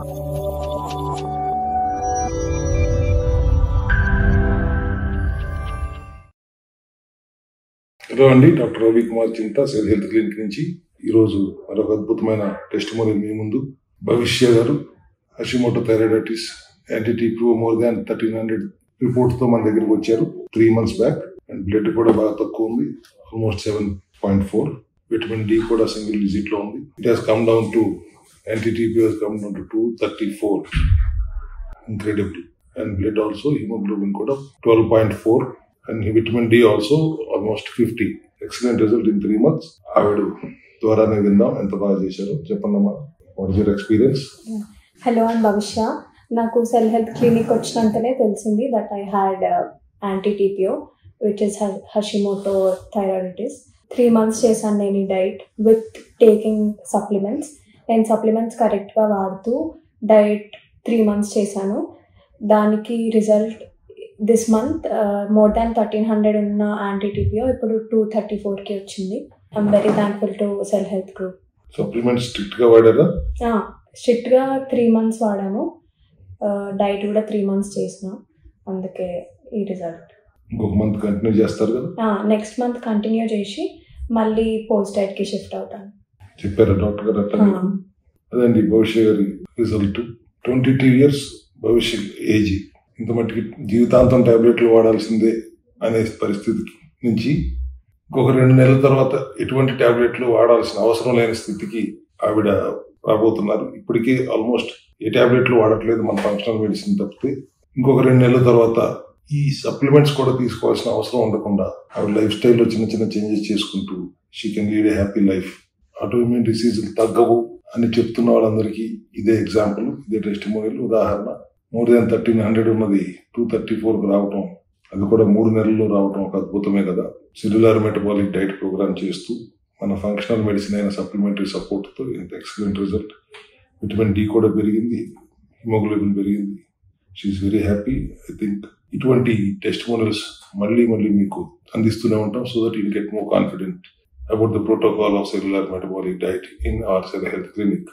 Hello అండి, doctor Ravi Kumar చింతా, cell health clinic నుంచి. ఈరోజు మరొక అద్భుతమైన టెస్టిమోనియల్ మీ ముందు. భవిష్య గారు Hashimoto thyroiditis anti-TPO more than 1300 రిపోర్ట్స్తో మన దగ్గరికి వచ్చారు 3 months బ్యాక్. అండ్ బ్లడ్ కూడా బాగా తక్కువ ఉంది, ఆల్మోస్ట్ 7.4. విటమిన్ డి కూడా సింగిల్ డిజిట్ లో ఉంది. It has come down to anti-TPO has come down to 234, incredibly. And blood also, hemoglobin కూడా 12.4. And vitamin D also almost 50. Excellent result in 3 months. ఆవిడ ద్వారానే విందాం ఎంత బాగా చేశారో. చెప్పండమ్మా, what is your experience? Hello and భవిష్య, నాకు సెల్ హెల్త్ క్లినిక్ వచ్చినాకనే తెలిసింది that I had anti-TPO which is Hashimoto thyroiditis. 3 months చేశాను నేను ఈ డైట్ విత్ టేకింగ్ సప్లిమెంట్స్. నేను సప్లిమెంట్స్ కరెక్ట్గా వాడుతూ డైట్ 3 months చేశాను. దానికి result this month more than 1300 ఉన్న యాంటీ-టీపీఓ ఇప్పుడు 234కి వచ్చింది. I'm very thankful to cell health group. Supplements strict గా వాడారా? స్ట్రిక్ట్గా 3 months వాడాను. డైట్ కూడా 3 months చేసిన, అందుకే ఈ రిజల్ట్. ఇంకొక మంత్ కంటిన్యూ చేస్తారు కదా? నెక్స్ట్ మంత్ కంటిన్యూ చేసి మళ్ళీ పోస్ట్ డైట్కి షిఫ్ట్ అవుతాను చెప్పారా డాక్టర్ గారు? అట్లా అదండి భవిష్య గారి రిజల్ట్. 22 years భవిష్య ఏజ్. ఇంత మట్టికి జీవితాంతం టాబ్లెట్లు వాడాల్సిందే అనే పరిస్థితి నుంచి ఇంకొక 2 నెలల తర్వాత ఎటువంటి టాబ్లెట్లు వాడాల్సిన అవసరం లేని స్థితికి ఆవిడ రాబోతున్నారు. ఇప్పటికే ఆల్మోస్ట్ ఏ టాబ్లెట్లు వాడట్లేదు మన ఫంక్షనల్ మెడిసిన్ తప్పితే. ఇంకొక 2 నెలల తర్వాత ఈ సప్లిమెంట్స్ కూడా తీసుకోవాల్సిన అవసరం ఉండకుండా ఆవిడ లైఫ్ స్టైల్లో చిన్న చిన్న చేంజెస్ చేసుకుంటూ she can lead a happy life. Autoimmune డిసీజులు తగ్గవు అని చెప్తున్న వాళ్ళందరికీ ఇదే ఎగ్జాంపుల్, ఇదే టెస్టిమోనియల్ ఉదాహరణ. మోర్ దాన్ 1300 ఉన్నది 234కు రావటం, అది కూడా 3 నెలల్లో రావటం ఒక అద్భుతమే కదా. సెల్యులార్ మెటబాలిక్ డైట్ ప్రోగ్రామ్ చేస్తూ మన ఫంక్షనల్ మెడిసిన్ అయిన సప్లిమెంటరీ సపోర్ట్తో ఇంత ఎక్సలెంట్ రిజల్ట్. విటమిన్ డి కూడా పెరిగింది, హిమోగ్లోబిన్ పెరిగింది. She is very happy. I think ఇటువంటి టెస్టిమోనియల్స్ మళ్ళీ మీకు అందిస్తూనే ఉంటాం, so that you get more confident about the protocol of cellular metabolic diet in our cell health clinic.